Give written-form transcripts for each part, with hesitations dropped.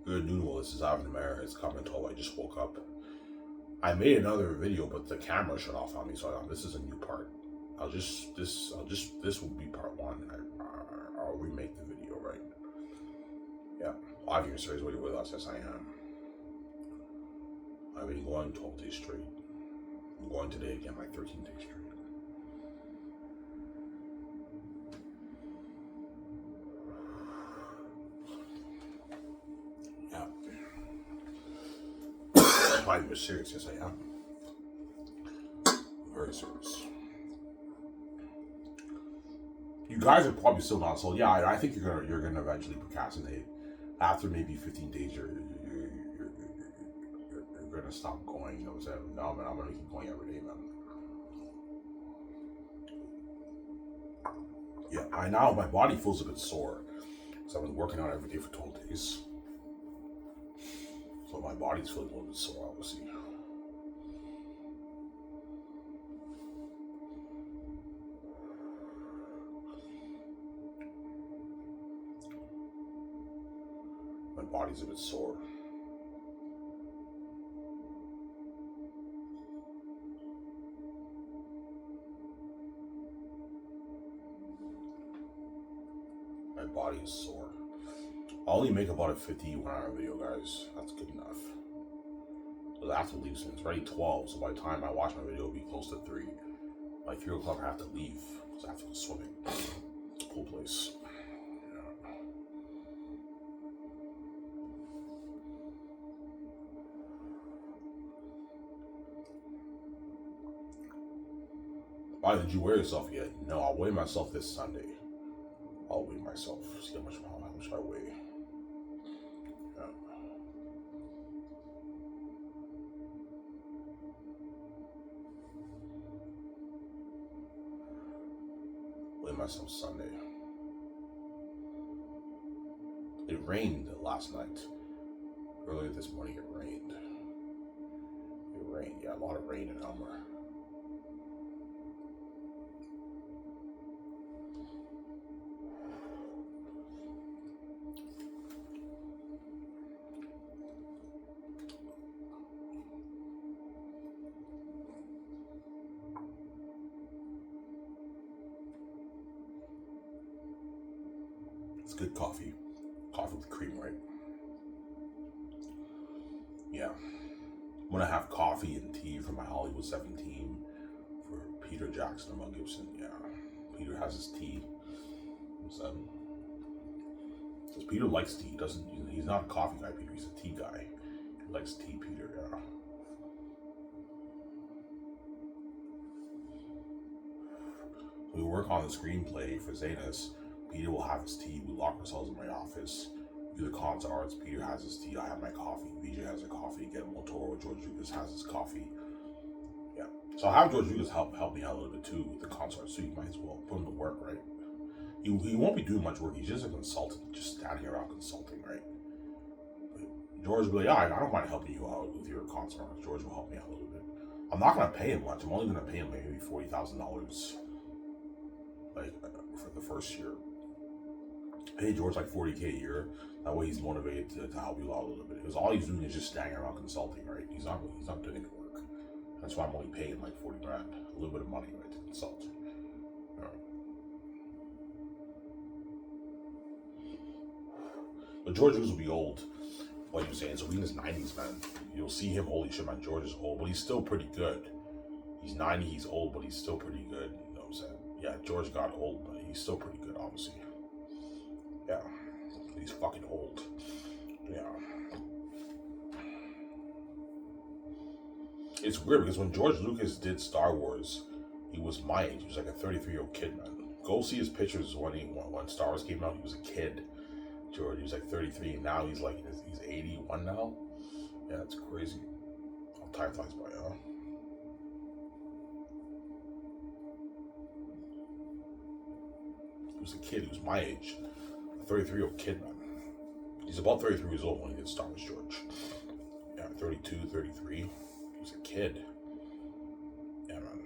Good noon, this is Ivan Mayer. It's coming 12. I just woke up. I made another video, but the camera shut off on me, so this is a new part. This will be part one. I'll remake the video, right? Yeah. Live here, series. What are you with us? Yes, I am. I've been going 12 days straight. I'm going today again, like 13 days straight. Yeah. I'm even serious. Yes, I am. Very serious. You guys are probably still not sold. Yeah, I think you're gonna eventually procrastinate. After maybe 15 days, you're gonna stop going. You know what I'm saying? No, man, I'm gonna keep going every day, man. Yeah, my body feels a bit sore because I've been working out every day for 12 days. So my body's feeling a little bit sore, obviously. My body's a bit sore. My body is sore. I'll only make about a 51-hour video, guys. That's good enough. So I have to leave soon. It's already 12, so by the time I watch my video, it'll be close to 3. By 3 o'clock, I have to leave because I have to go swimming. It's a cool place. Yeah. Why did you weigh yourself yet? No, I'll weigh myself this Sunday. I'll weigh myself. See how much I weigh. Yeah. Weigh myself Sunday. It rained last night. Earlier this morning, it rained. Yeah, a lot of rain in Elmer. It's good coffee. Coffee with cream, right? Yeah. I'm gonna have coffee and tea for my Hollywood 17 for Peter Jackson and Mel Gibson. Yeah. Peter has his tea. Because Peter likes tea. He's not a coffee guy, Peter. He's a tea guy. He likes tea, Peter, yeah. We work on the screenplay for Xanus. Peter will have his tea. We lock ourselves in my office. Do the cons arts. Peter has his tea. I have my coffee. VJ has her coffee. Get Toro. George Lucas has his coffee. Yeah. So I'll have George Lucas help me out a little bit too with the cons arts. So you might as well put him to work, right? He won't be doing much work. He's just a consultant, just standing around consulting, right? But George will be like, yeah, I don't mind helping you out with your cons arts. George will help me out a little bit. I'm not gonna pay him much. I'm only gonna pay him maybe $40,000, like for the first year. Pay George like $40K a year. That way he's motivated to help you out a little bit. Because all he's doing is just standing around consulting, right? He's not doing any work. That's why I'm only paying like 40 grand, a little bit of money, right, to consult. All right. But George Lucas will be old. What you're saying? So he's in his 90s, man. You'll see him. Holy shit, man. George is old, but he's still pretty good. He's 90. He's old, but he's still pretty good. You know what I'm saying? Yeah, George got old, but he's still pretty good, obviously. Yeah, he's fucking old. Yeah. It's weird because when George Lucas did Star Wars, he was my age. He was like a 33-year-old kid, man. Go see his pictures when Star Wars came out. He was a kid. George, he was like 33, and now he's 81 now. Yeah, that's crazy. How time flies by, huh? He was a kid. He was my age. A 33-year-old kid, man. He's about 33 years old when he did Star Wars, George. Yeah, 32, 33. He was a kid. Yeah, man.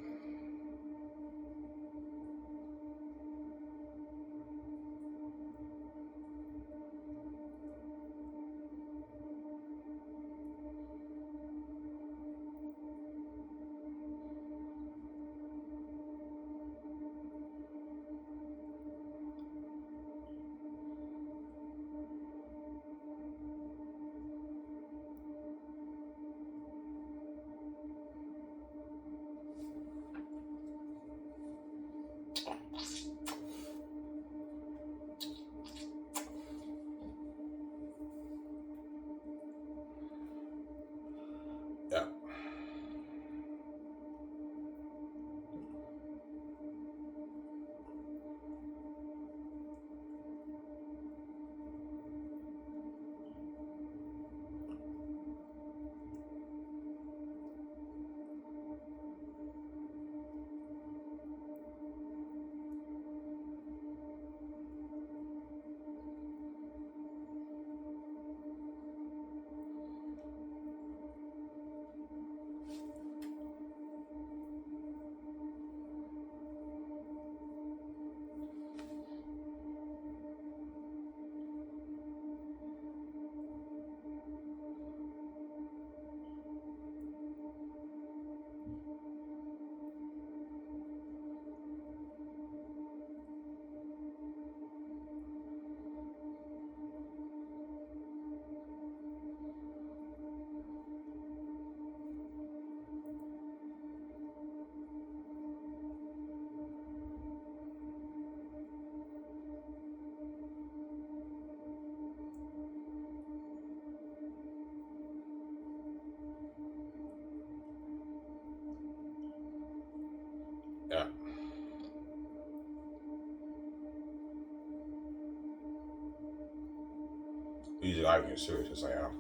Usually I'm being serious as I am.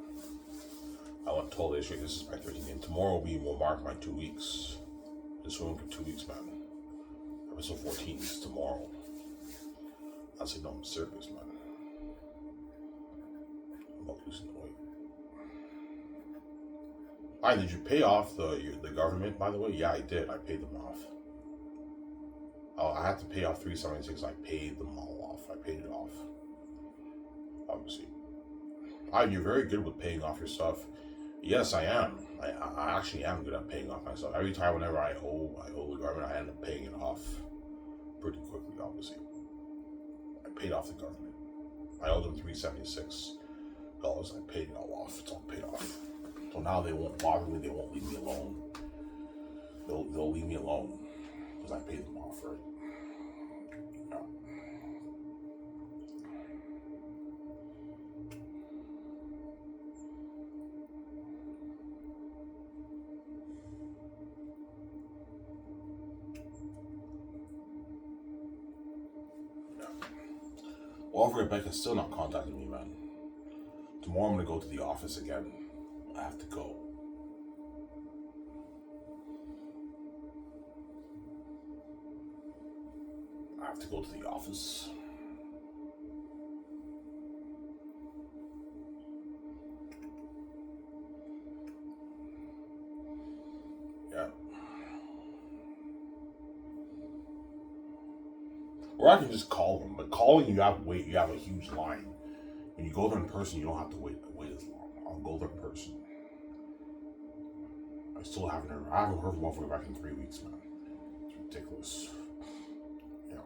I went 12 days straight. This is my 13th game. Tomorrow will mark my 2 weeks. This will for 2 weeks, man. Episode 14 is tomorrow. I say no, I'm serious, man. I'm about losing the weight. Alright, did you pay off the government, by the way? Yeah, I did. I paid them off. Oh, I had to pay off 376. I paid them all off. I paid it off. Obviously. Alright, you're very good with paying off your stuff. Yes, I am. I actually am good at paying off myself. Every time, whenever I owe the government, I end up paying it off pretty quickly. Obviously, I paid off the government. I owed them $376. I paid it all off. It's all paid off. So now they won't bother me. They won't leave me alone. They'll leave me alone because I paid them off, right? Yeah. Well, Rebecca's still not contacting me, man. Tomorrow I'm gonna go to the office again. I have to go. I have to go to the office. Yeah. Or I can just call them. But calling, you have to wait. You have a huge line. When you go there in person, you don't have to wait as long. I'll go there in person. I haven't heard from one back in 3 weeks, man. It's ridiculous. Yeah.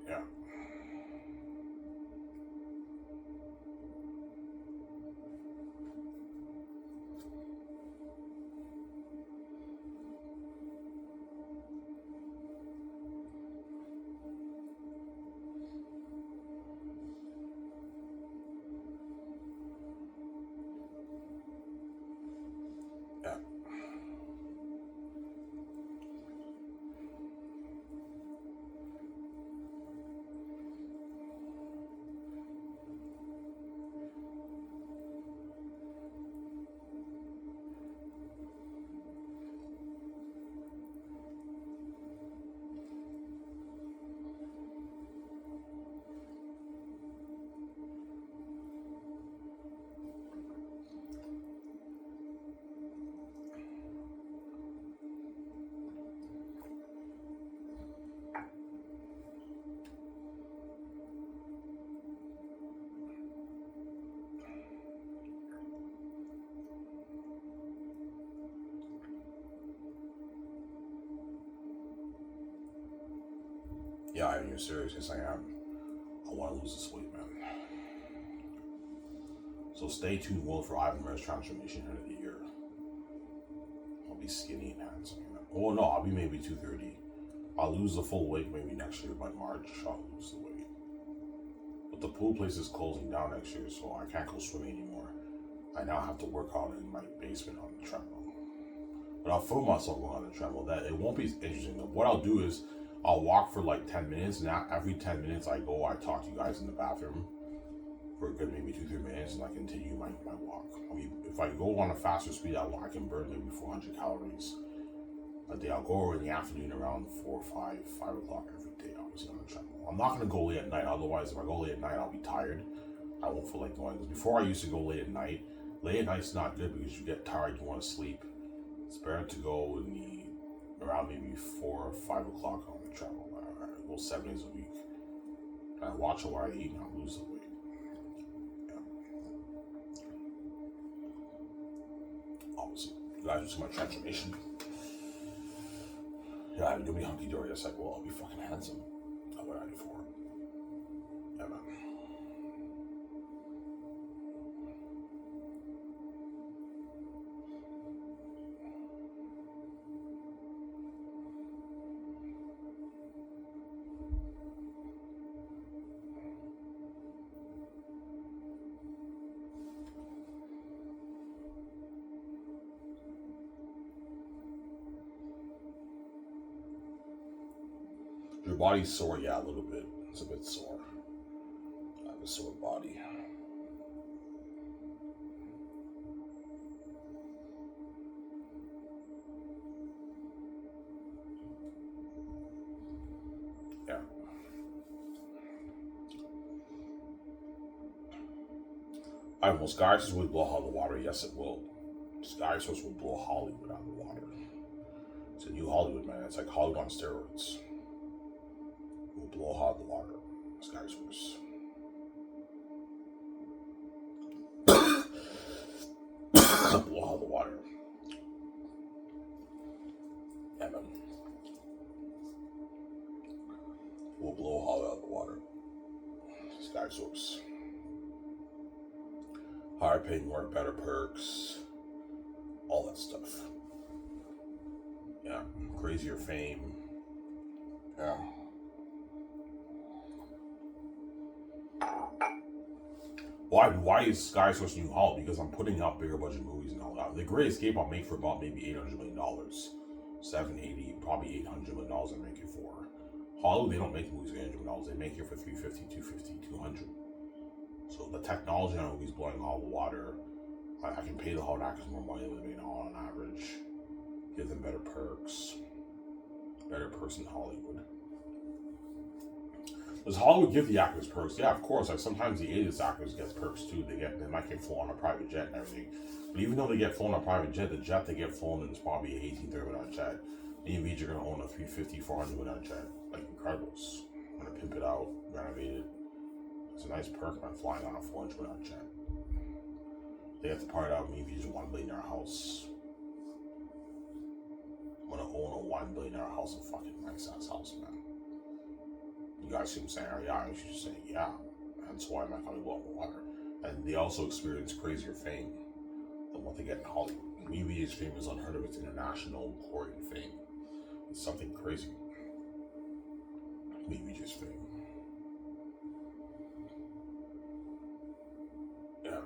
Yeah. Yeah. Yeah, I mean, you're serious. Yes, I am. I want to lose this weight, man. So stay tuned, Will, for Ivan Ray's transformation end of the year. I'll be skinny and handsome. Oh no, I'll be maybe 230. I'll lose the full weight maybe next year by March. I'll lose the weight. But the pool place is closing down next year, so I can't go swimming anymore. I now have to work out in my basement on the treadmill. But I'll film myself going on the treadmill. That it won't be as interesting. What I'll do is I'll walk for like 10 minutes, and every 10 minutes I talk to you guys in the bathroom for a good maybe 2-3 minutes, and I continue my walk. I mean, if I go on a faster speed, I can burn maybe 400 calories a day. I'll go over in the afternoon around 4 or 5 o'clock every day, obviously on the treadmill. I'm not going to go late at night, otherwise if I go late at night, I'll be tired. I won't feel like going. Because before I used to go late at night. Late at night's not good because you get tired, you want to sleep. It's better to go around maybe 4 or 5 o'clock on the treadmill. I go 7 days a week. And I watch what I eat and I lose the weight. Obviously, you guys will see my transformation. Yeah, you'll be hunky dory. It's like, well, I'll be fucking handsome. That's what I do for. Yeah, man. Your body's sore, yeah, a little bit. It's a bit sore. I have a sore body. Yeah. Will Sky Source will blow out the water? Yes, it will. Sky Source will blow Hollywood out of the water. It's a new Hollywood, man. It's like Hollywood on steroids. It will blow out the water. Sky Source. Blow out the water. Yeah, man. We'll blow Hollywood out of the water. Sky Source. Higher paying work, better perks, all that stuff. Yeah, crazier fame. Yeah. Why is Sky Source new Hall? Because I'm putting out bigger budget movies and all that. The Great Escape I'll make for about maybe $800 million. 780, probably $800 million I make it for. Hollywood, they don't make movies for $800 million. They make it for 350, 250, 200. So the technology on movies blowing all the water. I can pay the Hollywood actors more money than they know on average. Give them better perks. Better perks in Hollywood. Does Hollywood give the actors perks? Yeah, of course. Like sometimes the A-list actors get perks too. They might get flown on a private jet and everything. But even though they get flown on a private jet, the jet they get flown in is probably an 18-30 million jet. DMV, you're gonna own a 350, 400 million jet. Like Incredibles. I'm gonna pimp it out, renovate it. It's a nice perk, man, flying on a 400 million jet. They have to part out me if you just $1 billion house. I'm gonna own a $1 billion house, a fucking nice ass house, man. You guys see what I'm saying? Yeah, I should just say, yeah. That's why my company blew up the water. And they also experience crazier fame than what they get in Hollywood. MeVJ's fame is unheard of. It's international glory and fame. It's something crazy. MeVJ's fame. Yeah.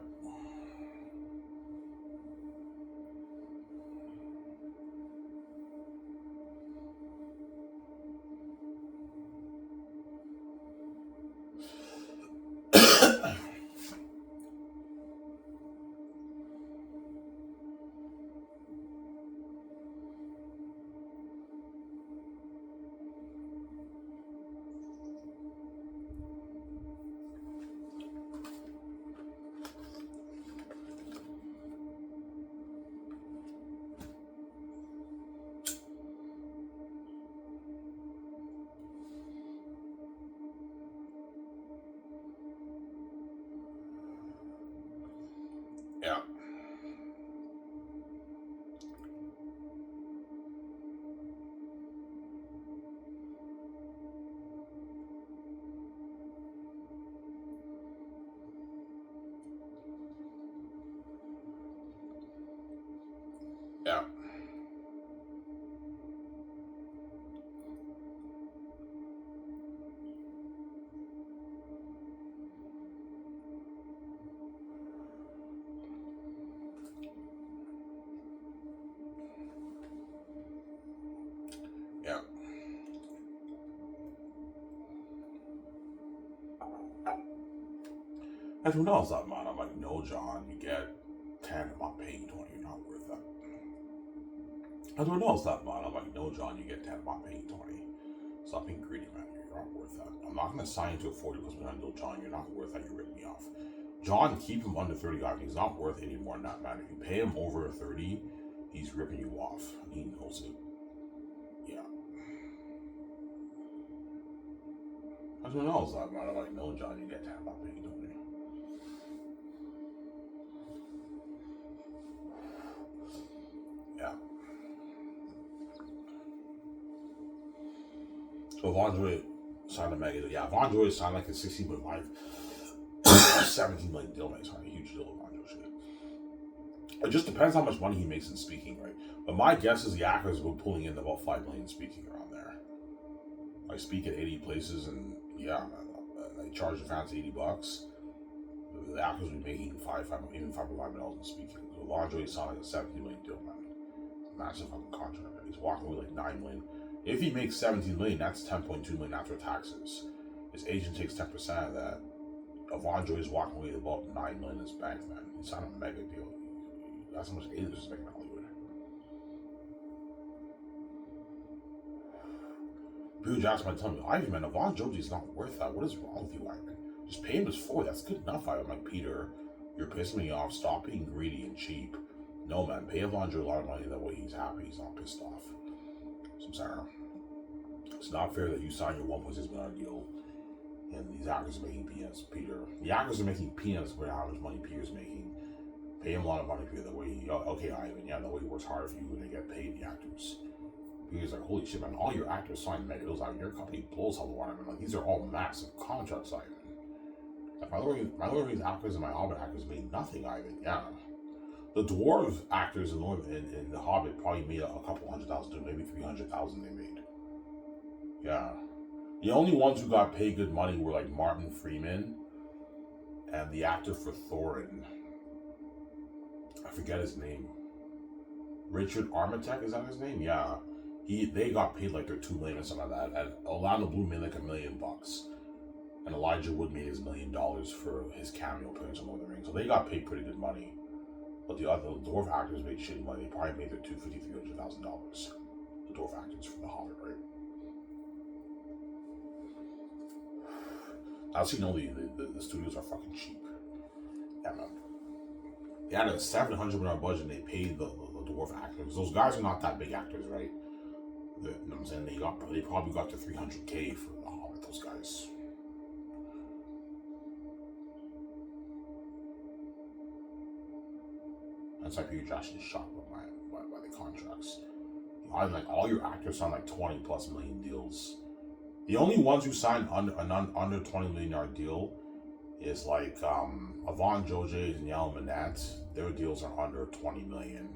Yeah. Yeah. Yeah. And who knows that, man? I'm like, no, John, you get 10, I'm not paying 20, you're not worth that. And who knows that, man? I'm like, no, John, you get 10, I'm not paying 20. Stop being greedy, man. You're not worth that. I'm not going to sign to a 40 plus million deal, John. You're not worth that. You're ripping me off. John, keep him under 35. He's not worth any more than that, man. If you pay him over 30, he's ripping you off. He knows it. Yeah. And who knows that, man? I'm like, no, John, you get 10, I'm not paying 20. Yeah. So Von Joy signed a mega deal. Yeah, Von Joy signed like a 16.5, 17 million deal. It's not a huge deal with Von Joy shit. It just depends how much money he makes in speaking, right? But my guess is the actors will be pulling in about 5 million speaking around there. I speak at 80 places, and yeah, I charge the fans $80. The actors will be making even $5.5 million in speaking. So Von Joy signed like a 17 million deal, man. Massive fucking contract. He's walking with like 9 million. If he makes 17 million, that's 10.2 million after taxes. His agent takes 10% of that. Avon Joy is walking away with about 9 million in his bank, man. It's not a mega deal. That's how much agents is making in Hollywood. Peter Jackson might tell me, Ivan, man, Avon Joji is not worth that. What is wrong with you, Ivan? Just pay him his $4. That's good enough, Ivan. I'm like, Peter, you're pissing me off. Stop being greedy and cheap. No, man, pay Avon Joji a lot of money. That way he's happy. He's not pissed off. So I'm sorry. It's not fair that you sign your $1.6 million deal and these actors are making peanuts, Peter. The actors are making peanuts for how much money Peter's making. Pay him a lot of money, Peter. That way, okay, Ivan, yeah, that way he works hard for you when they get paid, the actors. Peter's like, holy shit, man, all your actors signed mega deals. Your company blows hell water, man. Like, these are all massive contracts, Ivan. Like, my Lord of the Rings actors and my Hobbit actors made nothing, Ivan, yeah. The dwarf actors in the Hobbit probably made a couple $100,000, maybe 300,000 they made. Yeah. The only ones who got paid good money were like Martin Freeman and the actor for Thorin. I forget his name. Richard Armitage, is that his name? Yeah. They got paid like their $2 million or something like that. And Orlando Bloom made like $1 million. And Elijah Wood made his $1 million for his cameo appearance on Lord of the Rings. So they got paid pretty good money. But the other dwarf actors made shitty money. They probably made their $250,000, $300,000. The dwarf actors from The Hobbit, right? I've seen all the studios are fucking cheap. Yeah, man. They had a $700 million budget and they paid the dwarf actors. Those guys are not that big actors, right? You know what I'm saying? They probably got to $300K for The Hobbit, those guys. That's why Peter Jackson is shocked by the contracts. Like all your actors signed like 20+ million deals. The only ones who signed under $20 million deal is like Avon Joji and Yellow Manette. Their deals are under 20 million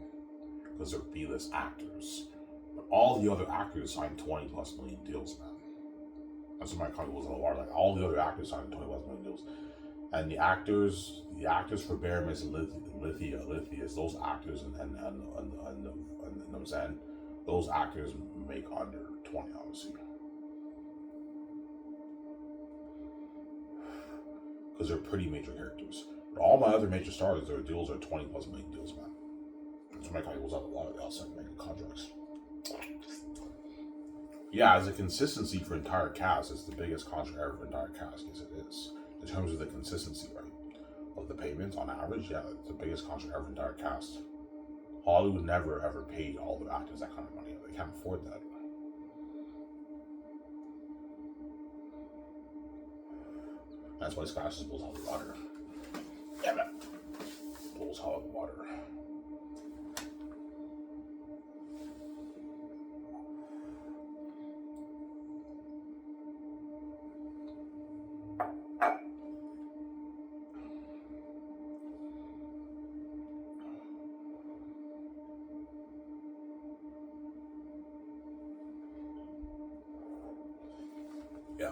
because they're B-list actors. But all the other actors signed 20+ million deals, man. That's what my company was on the water. Like all the other actors signed 20+ million deals. And the actors for Baramis and Lithius, those actors and you know what I'm saying? Those actors make under 20, obviously. Because they're pretty major characters. But all my other major stars, their deals are 20+ million deals, man. So my company was on a lot of the outside making contracts. Yeah, as a consistency for entire cast, it's the biggest contract ever for entire cast. Yes, it is. In terms of the consistency, right, of the payments on average, yeah, it's the biggest contract ever for entire cast. Hollywood never ever paid all the actors that kind of money. They can't afford that. That's why Scotch just blows out the water. Yeah, man. Blows out the water. Yeah.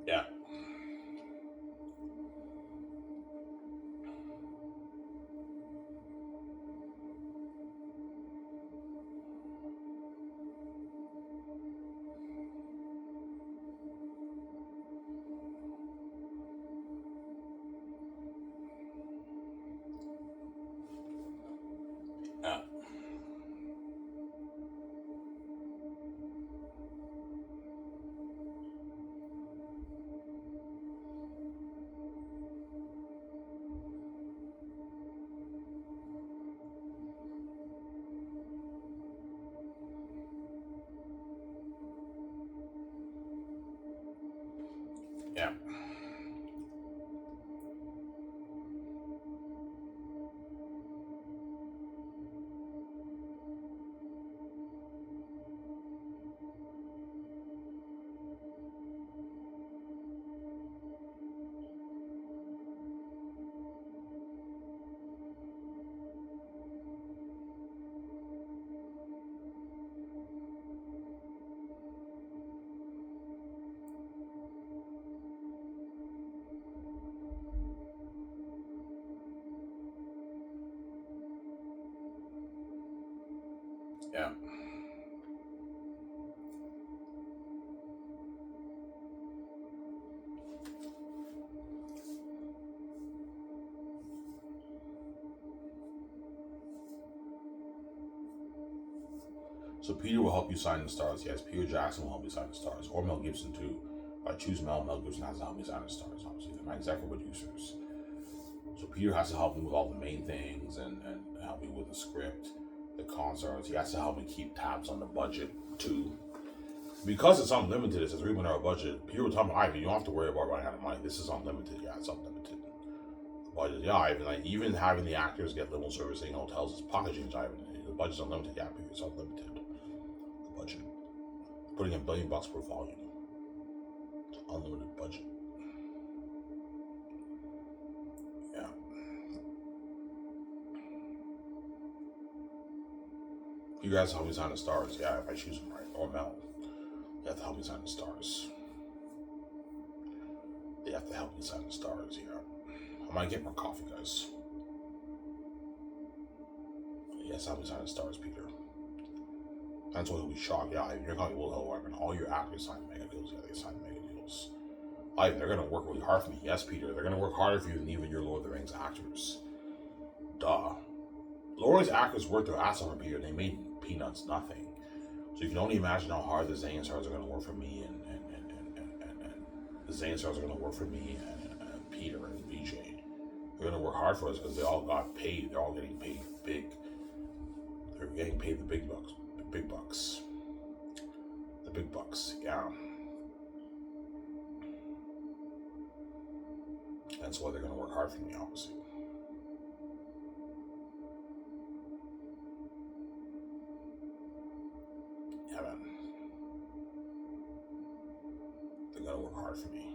Yeah. Yeah. Yeah. So Peter will help you sign the stars. Yes, Peter Jackson will help you sign the stars, or Mel Gibson too. If I choose Mel Gibson has to help me sign the stars. Obviously, they're my executive producers. So Peter has to help me with all the main things and help me with the script, the concerts. He has to help me keep tabs on the budget too. Because it's unlimited, it's a $3 million budget. Peter would tell me, Ivan, you don't have to worry about running out of money. This is unlimited. Yeah, it's unlimited. The budget, yeah, Ivan. Like even having the actors get limo servicing in hotels is pocket change, Ivan. The budget's unlimited. Yeah, Peter, it's unlimited. The budget. Putting $1 billion per volume. It's unlimited budget. Yeah. You guys help me sign the stars. Yeah, if I choose them right. Or Mel. You have to help me sign the stars. They have to help me sign the stars, yeah. I might get more coffee, guys. Yes, help me sign the stars, Peter. That's what he'll be shocked. Yeah, you're going to be able to all your actors sign mega deals. Yeah, they sign mega deals. They're going to work really hard for me. Yes, Peter. They're going to work harder for you than even your Lord of the Rings actors. Duh. Lord of the Rings actors worked their ass off for Peter. They made peanuts nothing. So you can only imagine how hard the Xanus stars are going to work for me and the Xanus stars are going to work for me and Peter and VJ. They're going to work hard for us because they all got paid. They're all getting paid big. They're getting paid the big bucks. The big bucks. The big bucks, yeah. That's why they're going to work hard for me, obviously. Yeah, man. They're going to work hard for me.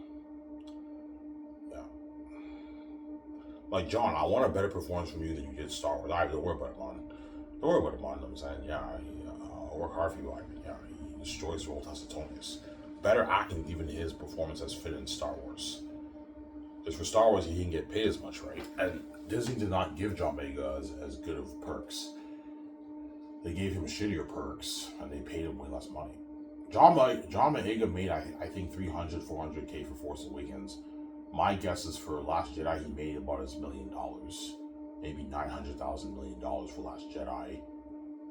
Yeah. Like, John, I want a better performance from you than you did Star Wars. I don't worry about it, man. Don't worry about it, man. I'm saying, yeah, I'll work hard for you, Ivan. Yeah, he destroys Roll Tessitonius. Better acting, even his performance has fit in Star Wars. Because for Star Wars, he didn't get paid as much, right? And Disney did not give John Boyega as good of perks. They gave him shittier perks, and they paid him way less money. John Boyega made, I think, 300, 400K for Force Awakens. My guess is for Last Jedi, he made about $1 million. Maybe $900,000 million for Last Jedi.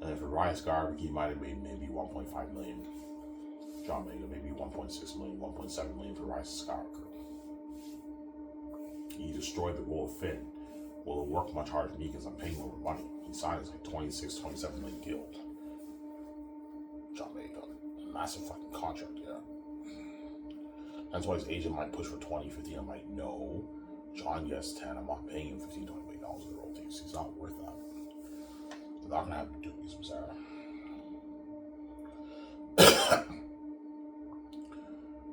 And then for Rise of Skywalker, he might have made maybe 1.5 million. John Boyega, maybe 1.6 million, 1.7 million for Rise of Skywalker. He destroyed the role of Finn. Well, it worked much harder for me because I'm paying more money. He signed his like 26, 27 million guild. John Boyega. Massive fucking contract, yeah. That's why his agent might push for 20, 15. I'm like, no. John gets 10. I'm not paying him 15, $20 million in royalties. He's not worth that. They're not gonna have him do these, Sarah.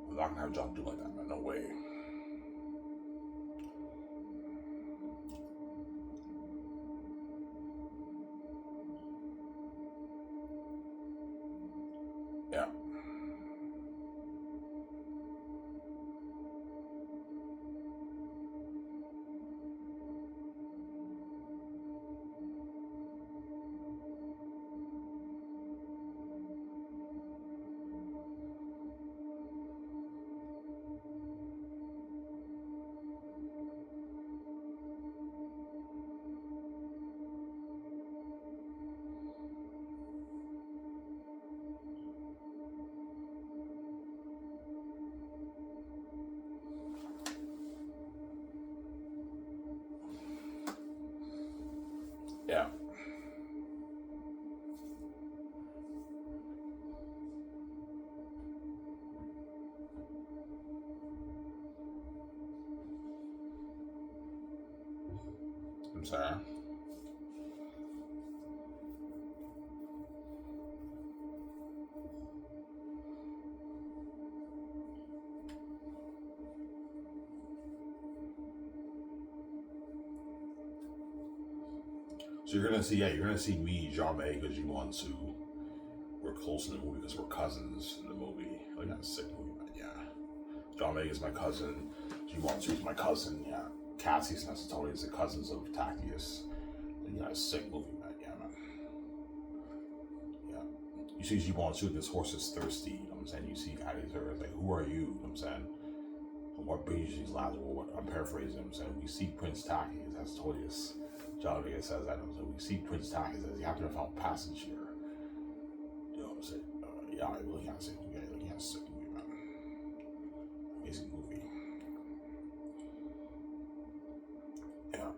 I'm not gonna have John do like that, man. No way. Yeah. I'm sorry. So you're gonna see, me, John May, because you want to. We're close in the movie because we're cousins in the movie. Like that's a sick movie, man. Yeah. John May is my cousin. G1 is my cousin. Yeah. Cassius and Asatoria is the cousins of Tactius. Yeah, it's a sick movie, man. Yeah, man. Yeah. You see G1, this horse is thirsty. You know what I'm saying? You see Cassius, like, who are you? You know what I'm saying? And what brings you these lads? Well, I'm paraphrasing. You know what I'm saying? We see Prince Tactius, Asatoria. John May says that. So we see Prince Tactius as he happened to have found passage here. You know what I'm saying? Yeah, I really can't say. Yeah, really can't say movie, man. Amazing movie. Yeah.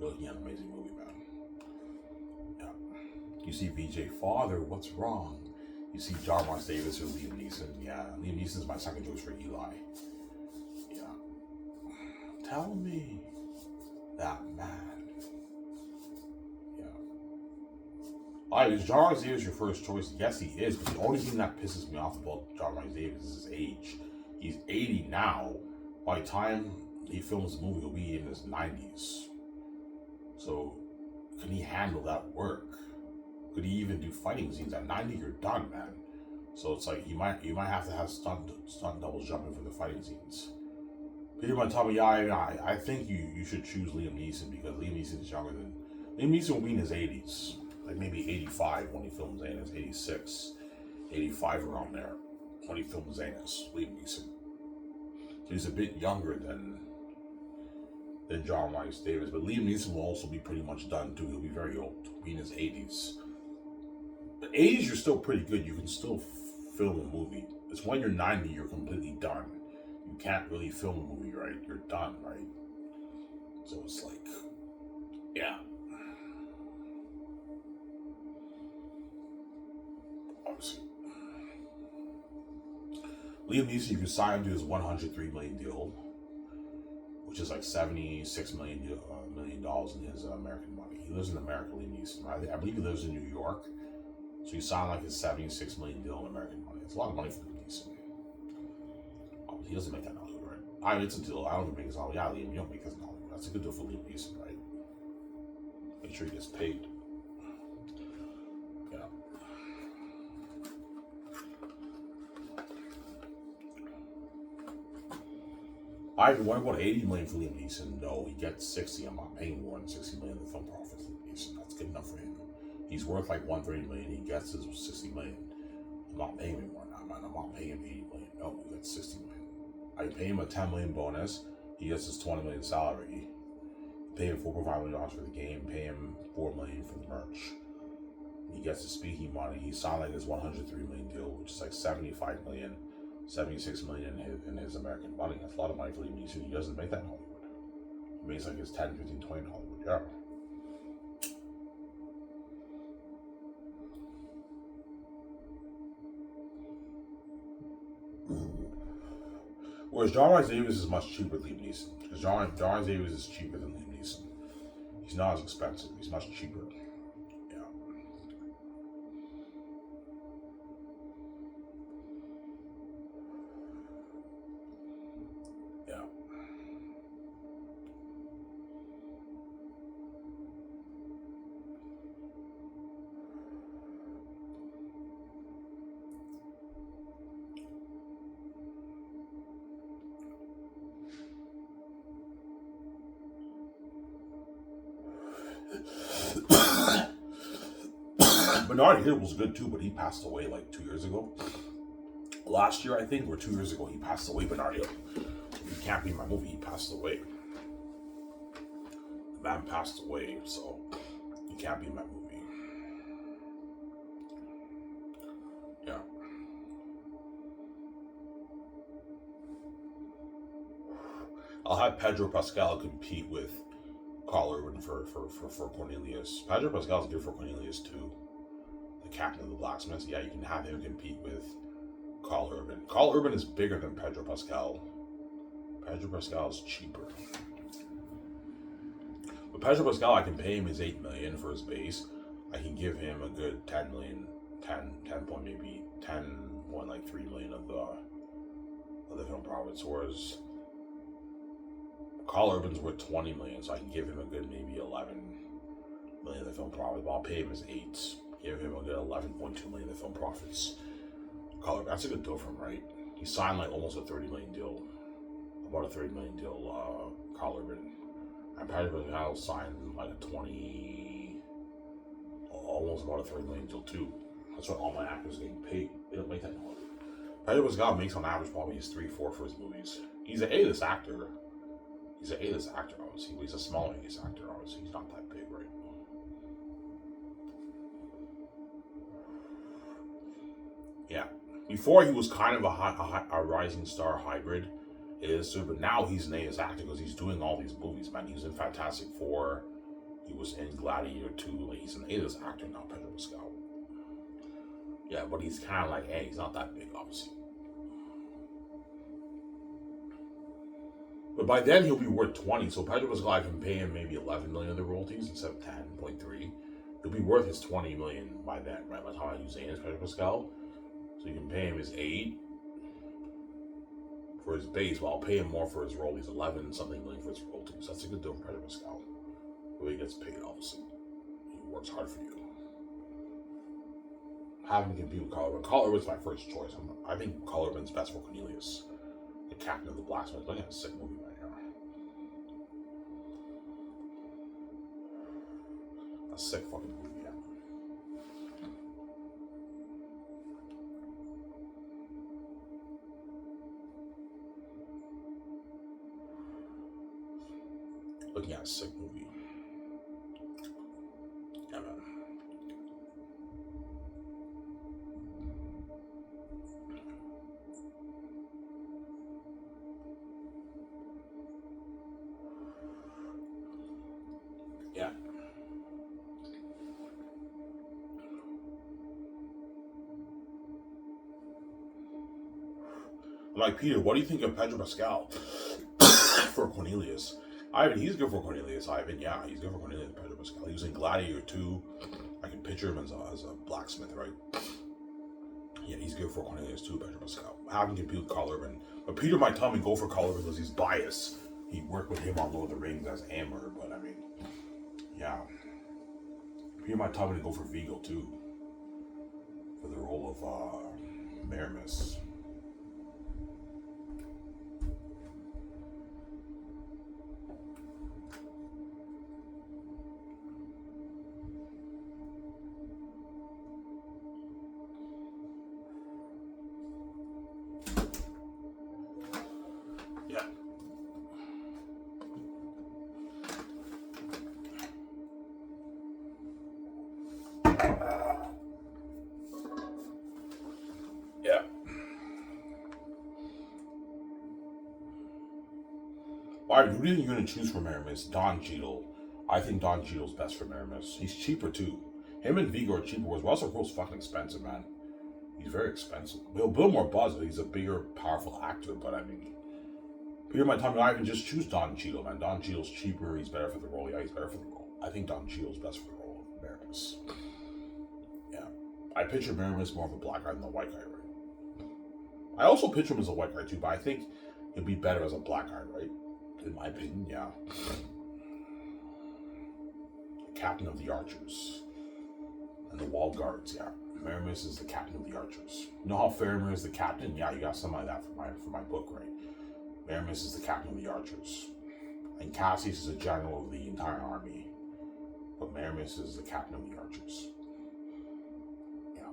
Really an amazing movie, man. Yeah. You see VJ Father, what's wrong? You see John Ross Davis or Liam Neeson. Yeah, Liam Neeson's my second choice for Eli. Yeah. Tell me that man. Yeah. Alright, is John Ross Davis your first choice? Yes, he is, but the only thing that pisses me off about John Ross Davis is his age. He's 80 now. By the time he films the movie, he'll be in his 90s. So, can he handle that work? Could he even do fighting scenes? At 90, you're done, man. So it's like you might have to have stunt doubles jumping for the fighting scenes. People might tell me, yeah, I think you should choose Liam Neeson because Liam Neeson is younger than Liam Neeson will be in his 80s, like maybe 85 when he films Xanus, 86, 85 around there when he films Xanus. Liam Neeson. So he's a bit younger than John Rice Davis, but Liam Neeson will also be pretty much done too. He'll be very old, be in his 80s. But 80s, you're still pretty good. You can still film a movie. It's when you're 90, you're completely done. You can't really film a movie, right? You're done, right? So it's like, yeah. Obviously. Liam Neeson, you can sign him to his $103 million deal, which is like $76 million in his American money. He lives in America, Liam Neeson, right? I believe he lives in New York. So you sign like his $76 million deal in American money. It's a lot of money for Liam Neeson. He doesn't make that in Hollywood, right? It's a deal. I don't even make his Hollywood. Yeah, Liam, you don't make his in Hollywood. That's a good deal for Liam Neeson, right? Make sure he gets paid. Yeah. I what about $80 million for Liam Neeson? No, he gets 60. I'm not paying more than $60 million in the film profits. Liam Neeson, that's good enough for him. He's worth like $130 million. He gets his $60 million. I'm not paying him more than that, man. I'm not paying him $80 million. No, he gets $60 million. I pay him a $10 million bonus. He gets his $20 million salary. Pay him $4.5 million for the game. Pay him $4 million for the merch. He gets his speaking money. He signed like his $103 million deal, which is like $75 million, $76 million in his American money. That's a lot of money for Liam Neeson. He doesn't make that in Hollywood. He makes like his 10, 15, 20 in Hollywood. Yeah. Whereas John Rice Davis is much cheaper than Liam Neeson. Because John Rice Davis is cheaper than Liam Neeson. He's not as expensive. He's much cheaper. Yeah. Yeah. Bernard Hill was good too, but he passed away like 2 years ago. Last year, I think, or 2 years ago, he passed away. Bernard Hill. He can't be in my movie. He passed away. The man passed away, so he can't be in my movie. Yeah. I'll have Pedro Pascal compete with Carl Urban for Cornelius. Pedro Pascal's good for Cornelius too. The captain of the Blacksmiths. Yeah, you can have him compete with Carl Urban. Carl Urban is bigger than Pedro Pascal. Pedro Pascal is cheaper. But Pedro Pascal, I can pay him his $8 million for his base. I can give him a good 10 million, 10 point maybe 10.3 million of the film profits. Whereas Carl Urban's worth 20 million, so I can give him a good maybe 11 million of the film profits. But I'll pay him his 8. Give him a good 11.2 million of the film profits. Carl Urban, that's a good deal for him, right? He signed like almost a 30 million deal. About a 30 million deal, Carl Urban. And Pedro Pascal signed like a 20, almost about a 30 million deal too. That's what all my actors are getting paid. They don't make that much. Pedro Pascal makes on average probably his 3-4 for his movies. He's an A-list actor. He's an A-list actor, obviously. But he's a smaller A-list actor, obviously. He's not that big, right? Yeah. Before he was kind of a rising star hybrid. It is true, but now he's an A-list actor because he's doing all these movies, man. He was in Fantastic Four. He was in Gladiator 2. Like, he's an A-list actor now, Pedro Pascal. Yeah, but he's kind of like, hey, he's not that big, obviously. But by then, he'll be worth 20. So Pedro Pascal, I can pay him maybe 11 million of the royalties instead of 10.3. He'll be worth his 20 million by then, right? By the time I use Xanus Pedro Pascal. So you can pay him his 8 for his base, but I'll pay him more for his role. He's 11 something million for his royalties. That's a good deal for Pedro Pascal. The way he gets paid, obviously. He works hard for you. Have him compete with Carl Urban. Carl Urban's my first choice. I think Carl Urban's best for Cornelius, the captain of the Blacksmiths. Look at a sick movie right now. A sick fucking movie, yeah. Looking at a sick movie. Yeah, man. Yeah. I'm like, Peter, what do you think of Pedro Pascal for Cornelius? Ivan, he's good for Cornelius. Ivan, yeah, he's good for Cornelius. Pedro Pascal. He was in Gladiator 2. I can picture him as a blacksmith, right? Yeah, he's good for Cornelius too, Pedro Pascal. Have him compete with Carl Urban. But Peter might tell me go for Carl Urban because he's biased. He worked with him on Lord of the Rings as Amber, but I mean, yeah. Peter might tell me to go for Vigo too. For the role of Maramis. Yeah. Alright, who do you think you're going to choose for Maramis? Don Cheadle. I think Don Cheadle's best for Maramis. He's cheaper too. Him and Vigo are cheaper, whereas Russell Crowe's fucking expensive, man. He's very expensive. He'll build more buzz, he's a bigger, powerful actor, but I mean, Peter might tell me I even just choose Don Cheadle, man. Don Cheadle's cheaper, he's better for the role. Yeah, he's better for the role. I think Don Cheadle's best for the role of Maramis. Yeah. I picture Maramis more of a black guy than a white guy, right? I also picture him as a white guy too, but I think he'd be better as a black guy, right? In my opinion, yeah. Captain of the Archers. And the Wall Guards, yeah. Maramis is the captain of the Archers. You know how Faramir is the captain? Yeah, you got something like that for my book, right? Maramis is the captain of the Archers. And Cassius is the general of the entire army. But Maramis is the captain of the Archers. Yeah.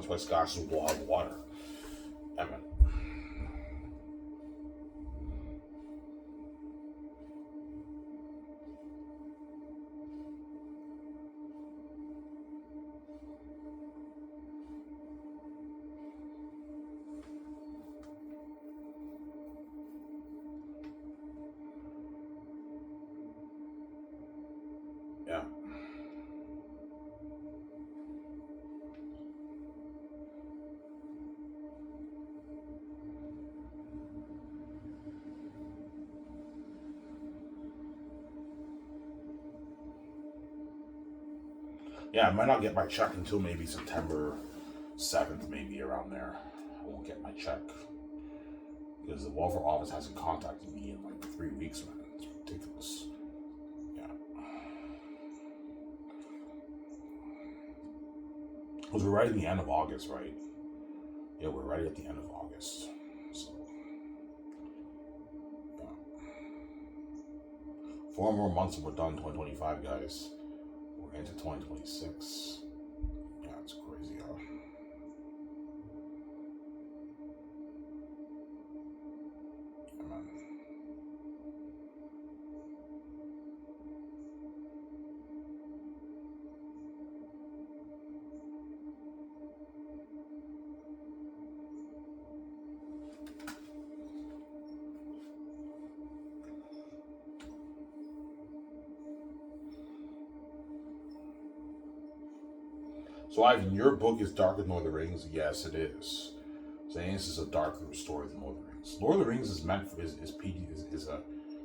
That's why scotches will have water. I mean, yeah. Yeah, I might not get my check until maybe September 7th, maybe around there. I won't get my check. Because the welfare office hasn't contacted me in like 3 weeks, man. It's ridiculous. Yeah. Because we're right at the end of August, right? Yeah, we're right at the end of August. So, yeah. 4 more months and we're done 2025, guys. We're into 2026. Yeah, it's crazy, huh? Yeah, man. So, Ivan, your book is Darker than Lord of the Rings? Yes, it is. Saying this is a darker story than Lord of the Rings. Lord of the Rings is meant for is PG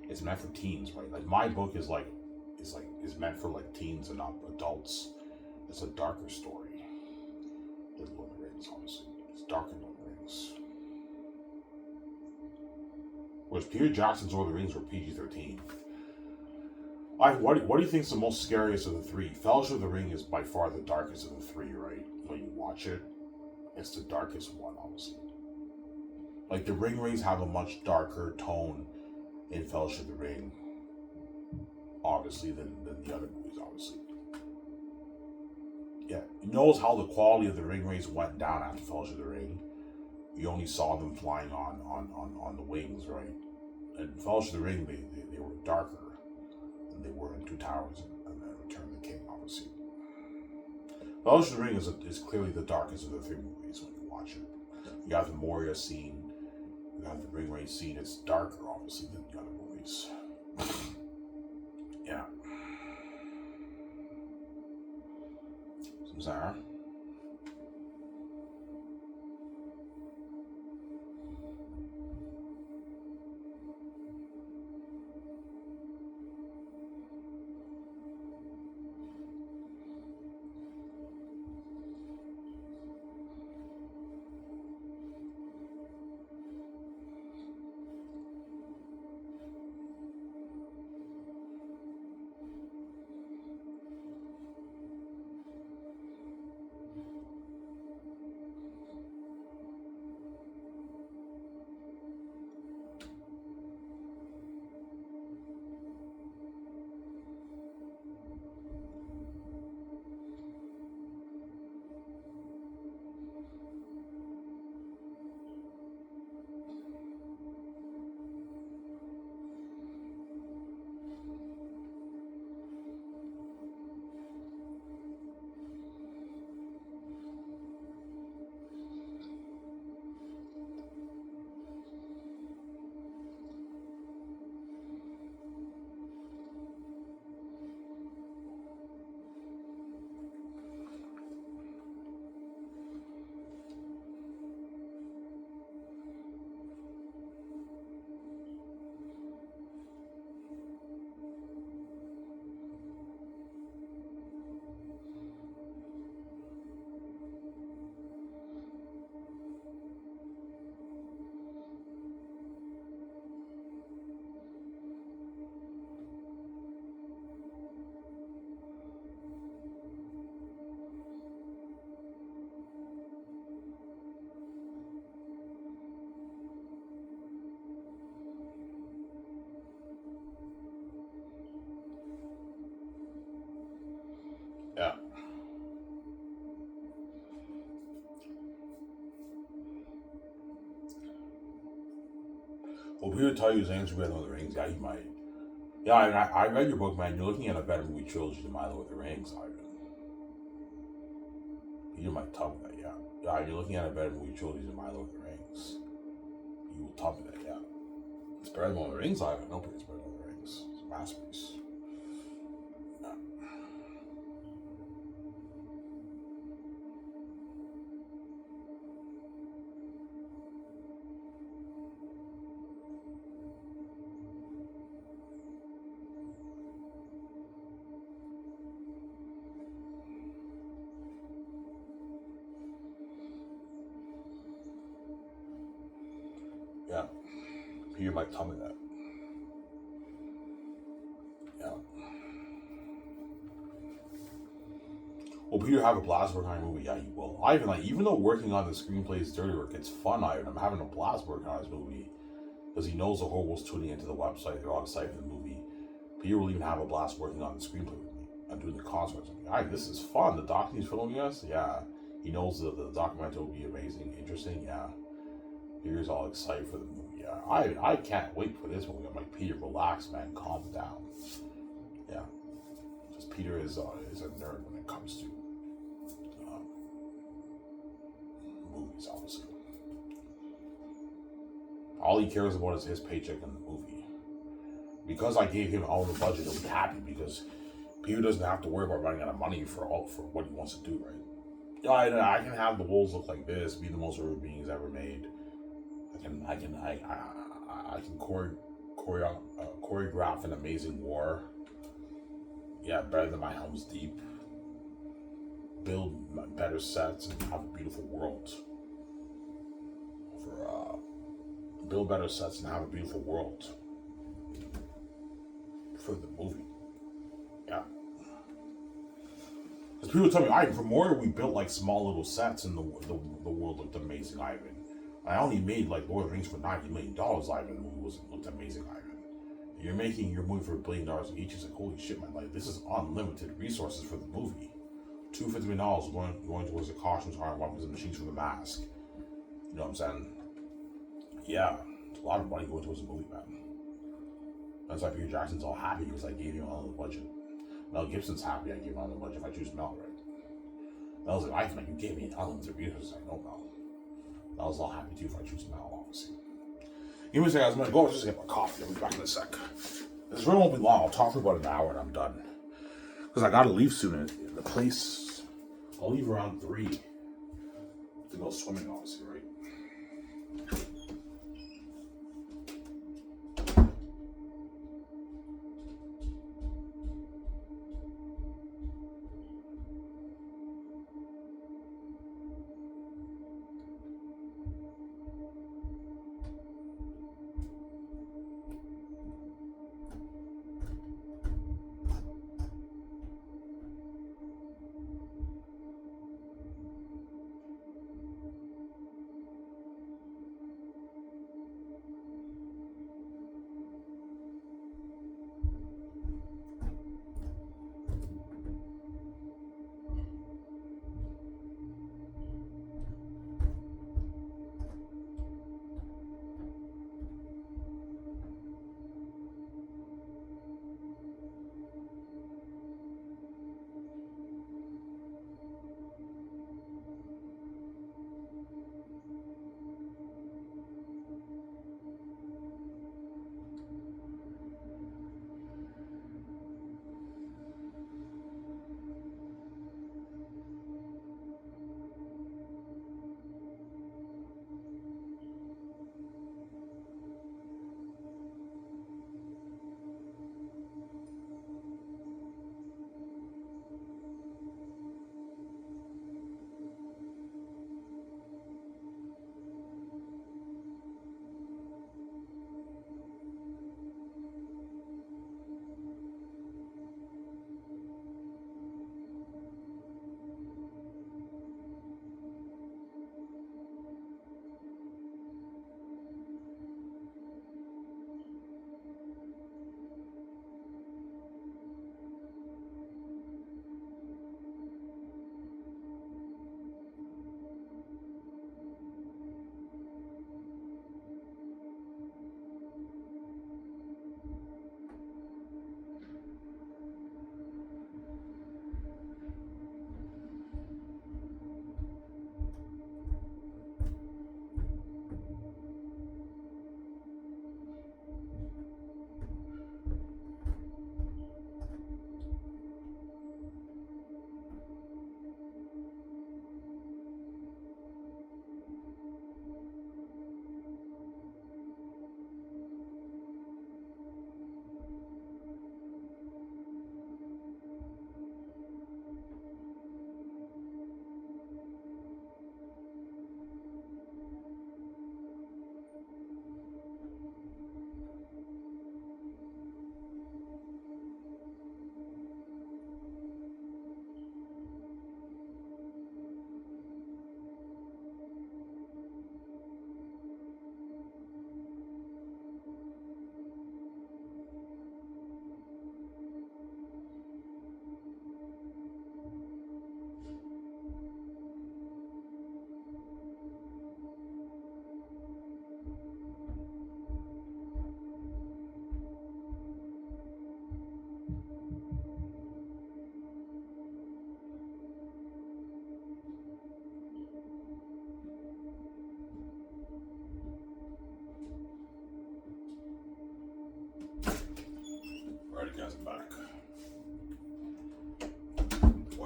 is meant for teens, right? Like my book is meant for like teens and not adults. It's a darker story than Lord of the Rings, obviously. It's darker than Lord of the Rings. Whereas Peter Jackson's Lord of the Rings were PG-13. What do you think is the most scariest of the three? Fellowship of the Ring is by far the darkest of the three, right? When you watch it, it's the darkest one, obviously. Like the Ring Wraiths have a much darker tone in Fellowship of the Ring, obviously, than the other movies, obviously. Yeah, you notice how the quality of the Ring Wraiths went down after Fellowship of the Ring. You only saw them flying on the wings, right? And Fellowship of the Ring, they were darker than they were in Two Towers and Return of the King, obviously. Fellowship of the Ring is clearly the darkest of the three movies when you watch it. You have the Moria scene, you have the Ring Wraith scene. It's darker, obviously, than the other movies. Yeah. Sarah? Well, people tell you Xanus Brand Lord of the Rings, yeah, he might. Yeah, I read your book, man. You're looking at a better movie trilogy than my Lord of the Rings, Ivan. You might tell me that, yeah. Yeah, you're looking at a better movie trilogy than my Lord of the Rings. You will tell me that, yeah. It's better than Lord of the Rings, Ivan. Nobody is better than Lord of the Rings. It's a masterpiece. Yeah. Peter might tell me that. Yeah. Will Peter have a blast working on a movie? Yeah, he will. I even though working on the screenplay is dirty work, it's fun. I'm having a blast working on his movie because he knows the whole world's tuning into the website. They're all excited for the movie. Peter will even have a blast working on the screenplay with me and doing the concerts with me. All right, this is fun. The doc he's filming us, yeah. He knows the documentary will be amazing, interesting. Yeah, Peter's all excited for the movie. Yeah, I can't wait for this movie. I'm like, Peter, relax, man, calm down. Yeah, just Peter is a nerd when it comes to movies, obviously. All he cares about is his paycheck in the movie. Because I gave him all the budget, he'll be happy because Peter doesn't have to worry about running out of money for what he wants to do, right? Yeah, I can have the wolves look like this, be the most rude beings ever made. I can choreograph an amazing war. Yeah, better than my Helm's Deep. Build better sets and have a beautiful world. Build better sets and have a beautiful world for the movie. Yeah. Because people tell me, Ivan, from Moria we built like small little sets and the world looked amazing, Ivan. I only made like Lord of the Rings for $90 million, Ivan. The movie looked amazing, Ivan. You're making your movie for $1 billion each. It's like, holy shit, man. Like, this is unlimited resources for the movie. $250 million going towards the costumes, hard weapons, and machines for the mask. You know what I'm saying? Yeah. It's a lot of money going towards the movie, man. That's why Peter Jackson's all happy because I gave him all the budget. Mel Gibson's happy I gave him all the budget if I choose Mel, right? Mel's like, I think you gave me unlimited resources. I know Mel. Mel's all happy too if I choose Mel, obviously. Give me a second, I'm gonna go just get my coffee. I'll be back in a sec. This room won't be long. I'll talk for about an hour and I'm done. Because I gotta leave soon. The place, I'll leave around 3 to go swimming, obviously, right?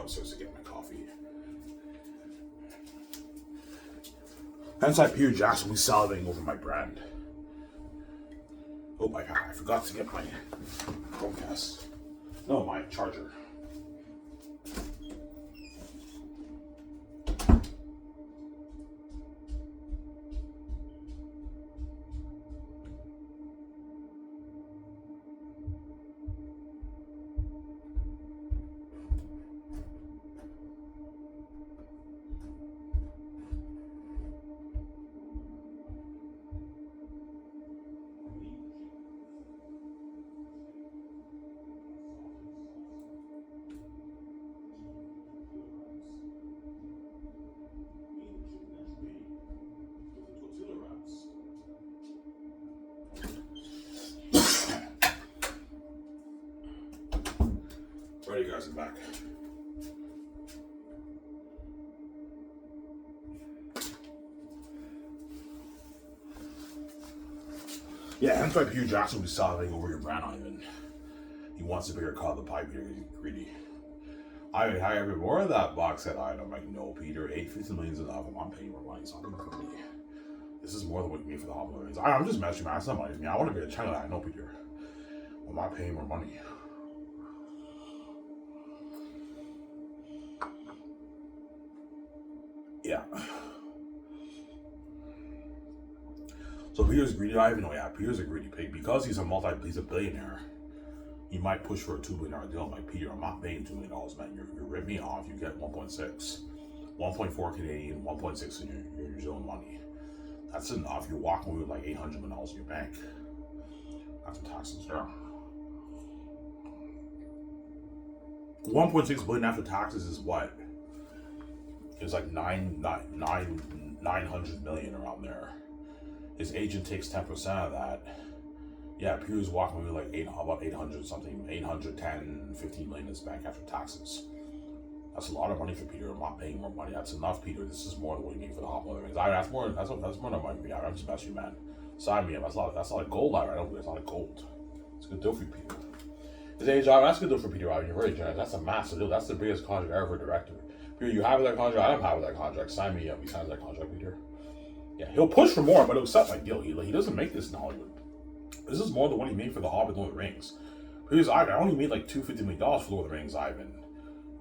upstairs to get my coffee. Hence, Peter Jackson will be salivating over my brand. Oh, I forgot to get my Chromecast. No, my charger. Right, you guys are back. Yeah, hence why Peter Jackson will be salivating over your brand, Ivan. He wants a bigger cut of the pie, Peter. He's greedy. Ivan, how you more of that box set item? I'm like, no, Peter, 850 million is enough. I'm paying more money, so I'm greedy. This is more than what you made for the Hobble Rings. I'm just messing, man. It's not money to me. I want to be a channel. I know, Peter. I'm not paying more money. Yeah. So Peter's greedy. I even know. Yeah, Peter's a greedy pig because he's a billionaire. He might push for a $2 billion deal. I'm like, Peter, I'm not paying $2 million, man. You're ripping me off. You get 1.6, 1.4 Canadian, 1.6 in your New Zealand money. That's enough. You're walking away with like $800 million in your bank. That's what taxes are. 1.6 billion after taxes is what? It's like 900 million around there. His agent takes 10% of that. Yeah, Peter's walking away with like about 800 something, 810, 15 million in his bank after taxes. That's a lot of money for Peter. I'm not paying more money. That's enough, Peter. This is more than what you need for the Hobble Rings. That's more than money. I'm just messing you, man. Sign me up. That's a lot of gold, I don't. It's a lot of gold. It's a good deal for you, Peter. His age, that's a good deal for Peter. You're right, Jared. That's a massive deal. That's the biggest contract ever for a director. Peter, you have that contract. I don't have that contract. Sign me up. He signs that contract, Peter. Yeah, he'll push for more, but he'll set my deal. He doesn't make this in Hollywood. This is more than what he made for The Hobbit and Lord of the Rings. Because I only made like $250 million for Lord of the Rings, Ivan.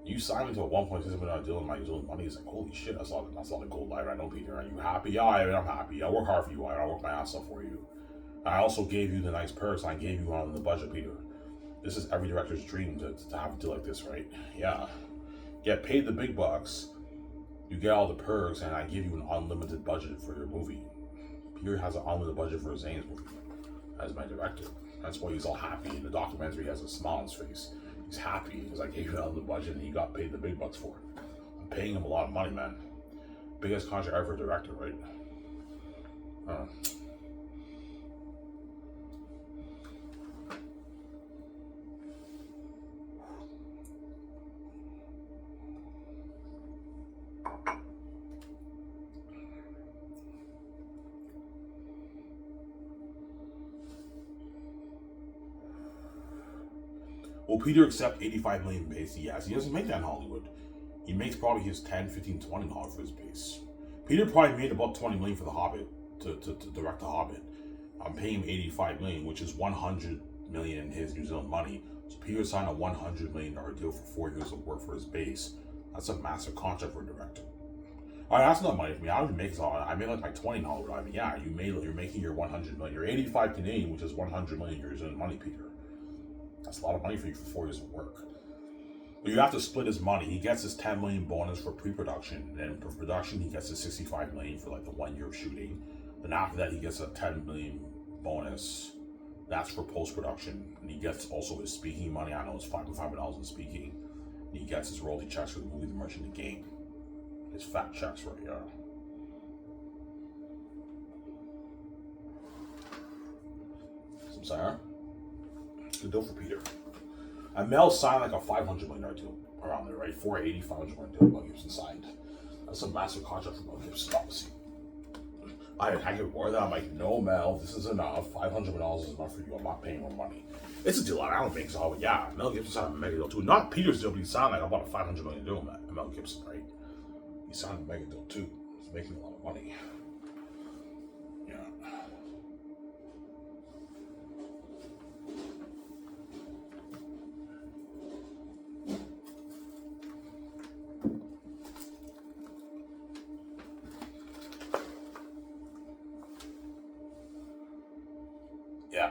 You signed into a $1.6 million deal in my New Zealand money. It's like, holy shit, that's a lot of gold, Ivan. I know, Peter. Are you happy? Yeah, Ivan, I'm happy. I work hard for you, Ivan. I work my ass off for you. I also gave you the nice perks, and I gave you one on the budget, Peter. This is every director's dream to have a deal like this, right? Yeah. Get paid the big bucks. You get all the perks, and I give you an unlimited budget for your movie. Peter has an unlimited budget for his Xanus movie as my director. That's why he's all happy. In the documentary, he has a smile on his face. He's happy because I gave him all the budget and he got paid the big bucks for it. I'm paying him a lot of money, man. Biggest contract ever for a director, right? Will Peter accept 85 million base? Yes, he doesn't make that in Hollywood. He makes probably his 10, 15, 20 for his base. Peter probably made about 20 million for The Hobbit to direct The Hobbit. I'm paying him 85 million, which is 100 million in his New Zealand money. So Peter signed a $100 million deal for 4 years of work for his base. That's a massive contract for a director. Alright, that's not money for me. I don't even make this all. I made like my 20 in Hollywood. I mean, yeah, you're making your 100 million. You're 85 Canadian, which is 100 million New Zealand money, Peter. That's a lot of money for you for 4 years of work. But you have to split his money. He gets his 10 million bonus for pre-production, and for production he gets his 65 million for like the 1 year of shooting. Then after that he gets a 10 million bonus. That's for post-production. And he gets also his speaking money. I know it's $5,500 in speaking. And he gets his royalty checks for the movie, the merch, and the game. His fat checks right here. Some Sarah. Good deal for Peter. And Mel signed like a $500 million deal around there, right? 480, $500 million deal Mel Gibson signed. That's a massive contract for Mel Gibson, obviously. I get more than that. I'm like, no, Mel, this is enough. $500 is enough for you. I'm not paying more money. It's a deal I don't think so. But yeah, Mel Gibson signed a mega deal too. Not Peter's deal, but he signed like about a $500 million deal, man. Mel Gibson, right? He signed a mega deal too. He's making a lot of money. Yeah. Yeah.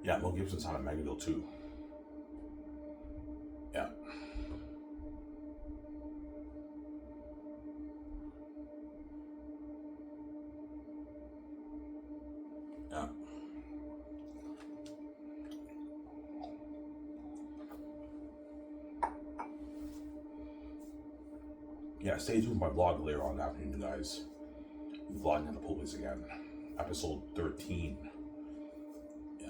Yeah, Mel Gibson signed a mega deal too. Yeah. Yeah. Yeah, stay tuned for my vlog later on afternoon, guys. I'm vlogging in the police again. Episode 13. Yeah.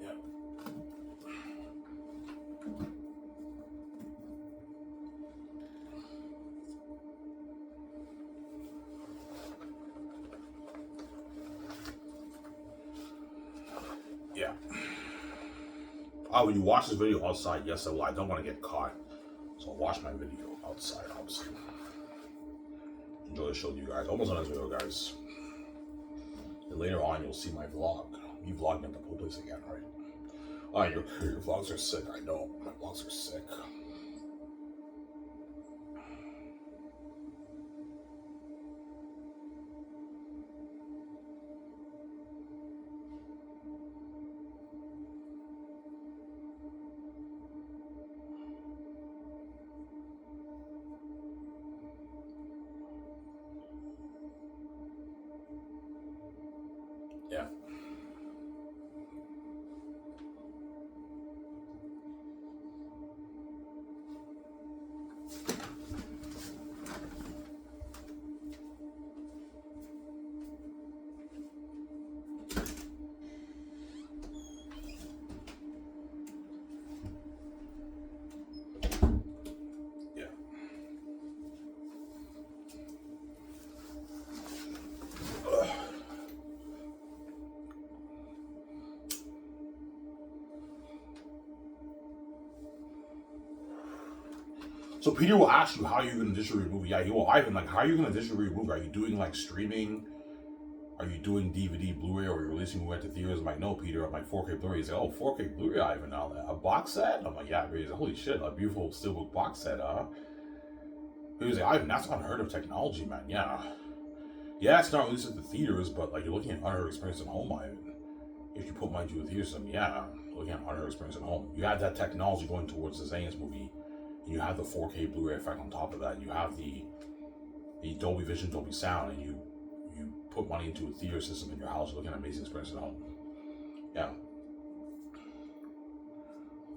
Yeah. Yeah. Oh, when you watch this video outside, yes, I will. I don't want to get caught. So I'll watch my video outside, obviously. Enjoy the show, you guys. Almost done this video, guys. And later on, you'll see my vlog. Me vlogging at the pool place again, right? Oh, your vlogs are sick. I know. My vlogs are sick. Yeah. Yeah. So Peter will ask you how you're going to distribute a movie. Yeah, he will. Ivan, like, how are you going to distribute a movie? Are you doing like streaming? Are you doing DVD, Blu-ray, or are you releasing movie to theaters? I'm like, no, Peter. I'm like, 4K Blu-ray. He's like, oh, 4K Blu-ray, Ivan. Now a box set? I'm like, yeah. He's like, holy shit, a beautiful steelbook box set, huh? He was like, Ivan, that's unheard of technology, man. Yeah. Yeah, it's not released at the theaters, but like you're looking at unheard experience at home, Ivan. If you put mind to the theaters, yeah, looking at unheard experience at home. You have that technology going towards the Xanus movie. And you have the 4K Blu-ray effect on top of that. You have the Dolby Vision, Dolby Sound, and you put money into a theater system in your house, looking at amazing experience at home. Yeah.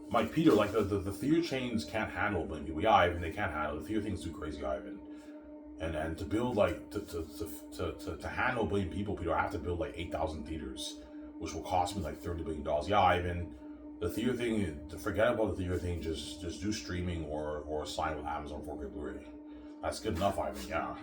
Mike, Peter, like the theater chains can't handle million people. Yeah, Ivan, they can't handle it. The theater thing's too crazy, Ivan. And to build like to handle a billion people, Peter, I have to build like 8,000 theaters, which will cost me like $30 billion. Yeah, Ivan, the theater thing, forget about the theater thing. Just do streaming or sign with Amazon 4K Blu-ray. That's good enough, Ivan. Yeah.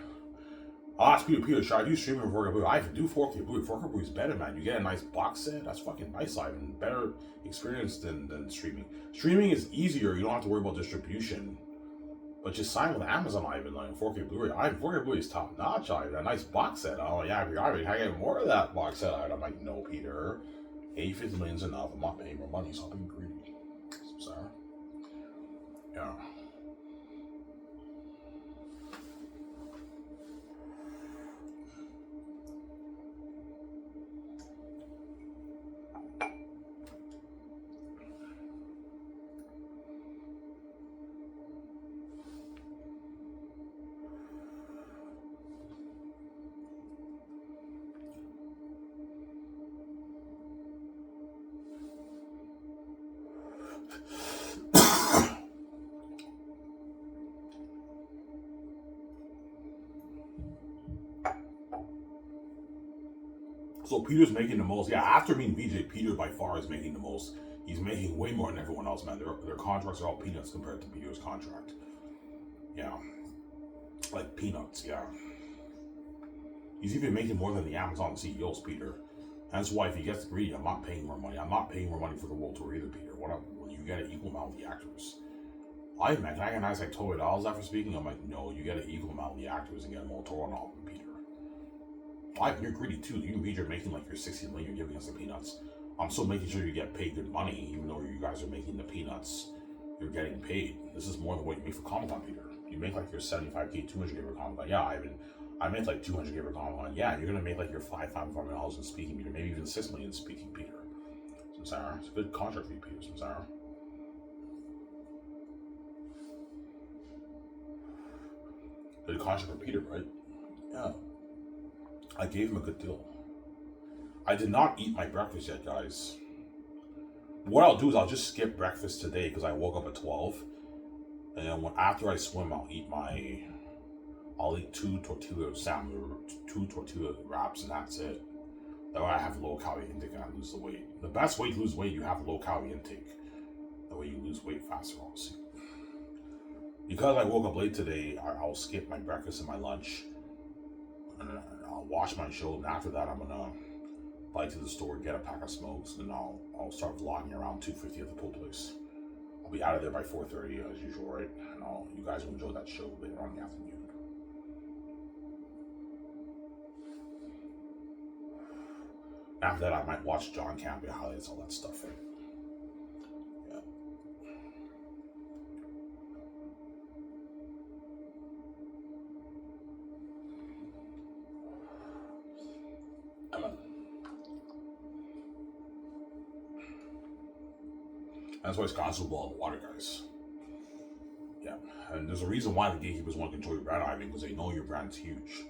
I'll ask Peter, should I do streaming or 4K Blu-ray? I can do 4K Blu-ray. 4K Blu-ray is better, man. You get a nice box set. That's fucking nice, Ivan. Better experience than streaming. Streaming is easier. You don't have to worry about distribution. But just sign with Amazon, Ivan, like 4K Blu-ray. 4K Blu-ray is top notch, Ivan. A nice box set. Oh, yeah, Ivan, can I get more of that box set, Ivan? I'm like, no, Peter. 50 million is enough. I'm not paying more money, so I'm being greedy. Sorry. Yeah. So Peter's making the most. Yeah, after me and VJ, Peter by far is making the most. He's making way more than everyone else, man. Their contracts are all peanuts compared to Peter's contract. Yeah. Like peanuts, yeah. He's even making more than the Amazon CEOs, Peter. That's why if he gets greedy, I'm not paying more money. I'm not paying more money for the world tour either, Peter. When you get an equal amount of the actors. Can I get nice like $20 after speaking? I'm like, no, you get an equal amount of the actors and get them all torn off, Peter. You're greedy too. You and VJ are making like your 60 million, you're giving us the peanuts. I'm still making sure you get paid good money, even though you guys are making the peanuts. You're getting paid. This is more than what you make for Comic-Con, Peter. You make like your 75K, 200K for Comic-Con. Yeah, I made like 200K for Comic-Con. Yeah, you're gonna make like your $5 million in speaking, Peter. Maybe even 6 million in speaking, Peter. Samsara. It's a good contract for you, Peter. Samsara. Good contract for Peter, right? Yeah. I gave him a good deal. I did not eat my breakfast yet, guys. What I'll do is I'll just skip breakfast today because I woke up at 12. And then after I swim, I'll eat 2 tortilla wraps, and that's it. That way I have low calorie intake and I lose the weight. The best way to lose weight, you have low calorie intake. That way you lose weight faster, obviously. Because I woke up late today, I'll skip my breakfast and my lunch. And I'll watch my show, and after that I'm gonna bike to the store, get a pack of smokes, and I'll start vlogging around 2:50 at the pool place. I'll be out of there by 4:30 as usual, right? And you guys will enjoy that show later on in the afternoon. After that, I might watch John Campbell highlights, all that stuff, right? Yeah. That's why it's constantly below the water, guys. Yeah, and there's a reason why the gatekeepers want to control your brand, Ivan, because they know your brand's huge.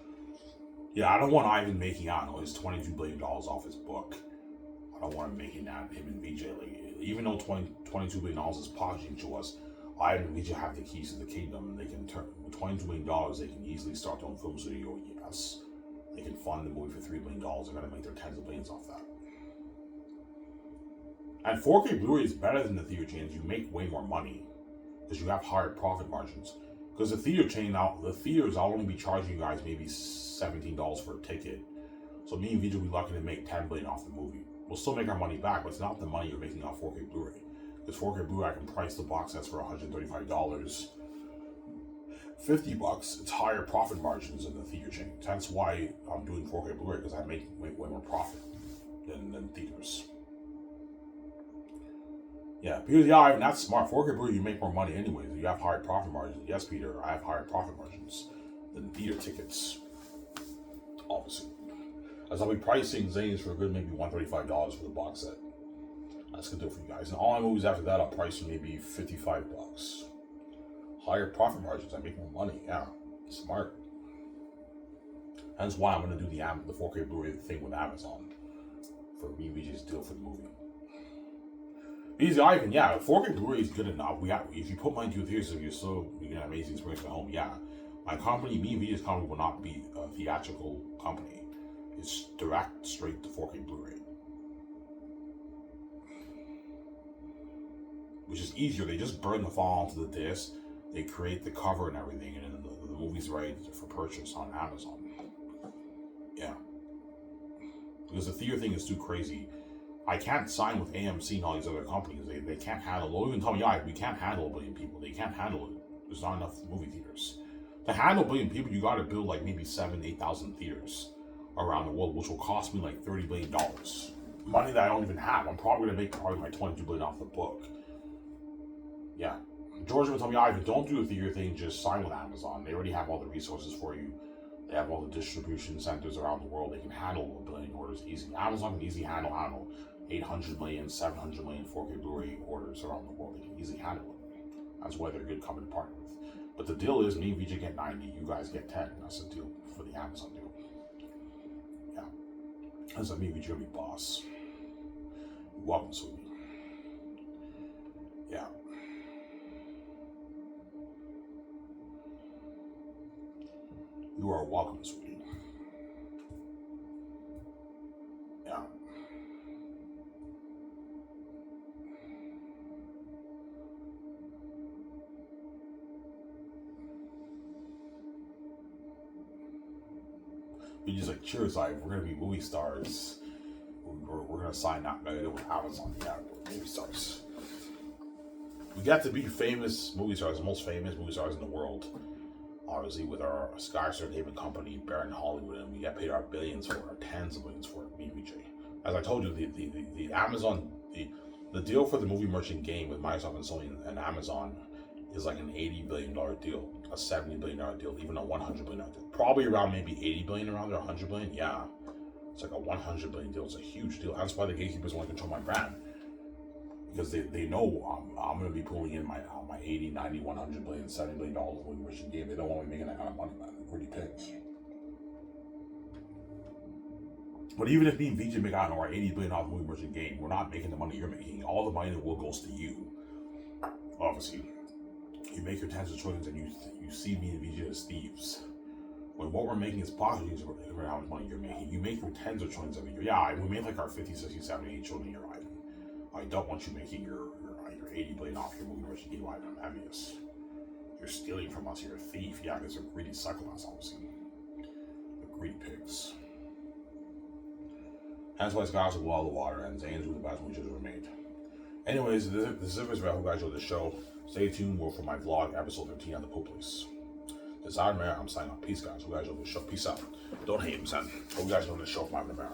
Yeah, I don't want Ivan making out his $22 billion off his book. I don't want him making that, him and VJ. Even though $22 billion is pocketing to us, Ivan and VJ have the keys to the kingdom, and they can turn with $22 million. They can easily start their own film studio. Yes, they can fund the movie for $3 billion. They're gonna make their tens of billions off that. And 4K Blu-ray is better than the theater chains. You make way more money because you have higher profit margins. Because the theater chain now, the theaters, I'll only be charging you guys maybe $17 for a ticket. So me and VJ will be lucky to make $10 billion off the movie. We'll still make our money back, but it's not the money you're making off 4K Blu-ray. Because 4K Blu-ray, I can price the box sets for $135, $50. It's higher profit margins than the theater chain. That's why I'm doing 4K Blu-ray, because I make way more profit than theaters. Yeah, because Ivan, that's smart. 4K Blu-ray, you make more money anyways. You have higher profit margins. Yes, Peter, I have higher profit margins than theater tickets. Obviously. As I'll be pricing Xanus for a good maybe $135 for the box set. That's gonna do it for you guys. And all my movies after that, I'll price maybe $55. Higher profit margins, I make more money. Yeah, smart. That's why I'm gonna do the 4K Blu-ray thing with Amazon for me, VJ's deal for the movie. Easy, Ivan. Yeah, 4K Blu-ray is good enough. If you put money into theaters, you get an amazing experience at home. Yeah, my company, me and VJ's company, will not be a theatrical company. It's direct, straight to 4K Blu-ray, which is easier. They just burn the file onto the disc. They create the cover and everything, and then the movie's ready for purchase on Amazon. Yeah, because the theater thing is too crazy. I can't sign with AMC and all these other companies. They can't handle it. They'll even tell me, we can't handle a billion people. They can't handle it. There's not enough movie theaters. To handle a billion people, you got to build like maybe 7,000 to 8,000 theaters around the world, which will cost me like $30 billion. Money that I don't even have. I'm probably going to make my $22 billion off the book. Yeah. George would tell me, Ivan, don't do a theater thing. Just sign with Amazon. They already have all the resources for you. They have all the distribution centers around the world. They can handle a billion orders easy. Amazon can easily handle 800 million, 700 million 4K Blu-ray orders around the world. They can easily handle it. That's why they're a good company to partner with. But the deal is, me and VJ get 90, you guys get 10. That's the deal for the Amazon deal. Yeah. That's like me and VJ gonna be boss. You're welcome, sweetie. Yeah. welcome, sweetie. Yeah. We just like, cheers, like, we're gonna be movie stars. We're gonna sign that with Amazon. Yeah, movie stars. We got to be famous movie stars, the most famous movie stars in the world. Obviously, with our Sky Entertainment company, Baron Hollywood, and we got paid our billions for it, our tens of billions for it, me and VJ. As I told you, the Amazon, the deal for the movie merchant game with Microsoft and Sony and Amazon is like an $80 billion deal, a $70 billion deal, even a $100 billion deal. Probably around maybe $80 billion around there, $100 billion, yeah. It's like a $100 billion deal. It's a huge deal. That's why the gatekeepers want to control my brand. Because they know I'm going to be pulling in my 80, 90, 100 billion, $70 billion movie merchant game. They don't want me making that kind of money, man. They're pretty pigs. But even if me and VJ make out our $80 billion movie merchant game, we're not making the money you're making. All the money that will goes to you. Obviously, you make your tens of trillions and you see me and VJ as thieves. When what we're making is positive for how much money you're making. You make your tens of trillions every year. Yeah, we make like our 50, 60, 70, 80 trillion a year, Ivan. I don't want you making your 80 billion off your movie merchant game, Ivan. I'm envious. You're stealing from us. You're a thief. Yeah, because they're greedy psychopaths, obviously. They're greedy pigs. That's why Xanus will blow the water, and Xanus was the best movies ever made. Anyways, this is it. I hope you guys enjoyed the show. Stay tuned for my vlog, episode 13 on the Poop Place. This is Iron Man. I'm signing off. Peace, guys. Hope you guys enjoyed the show. Peace out. Don't hate him, son. Hope you guys enjoyed the show from Iron Man.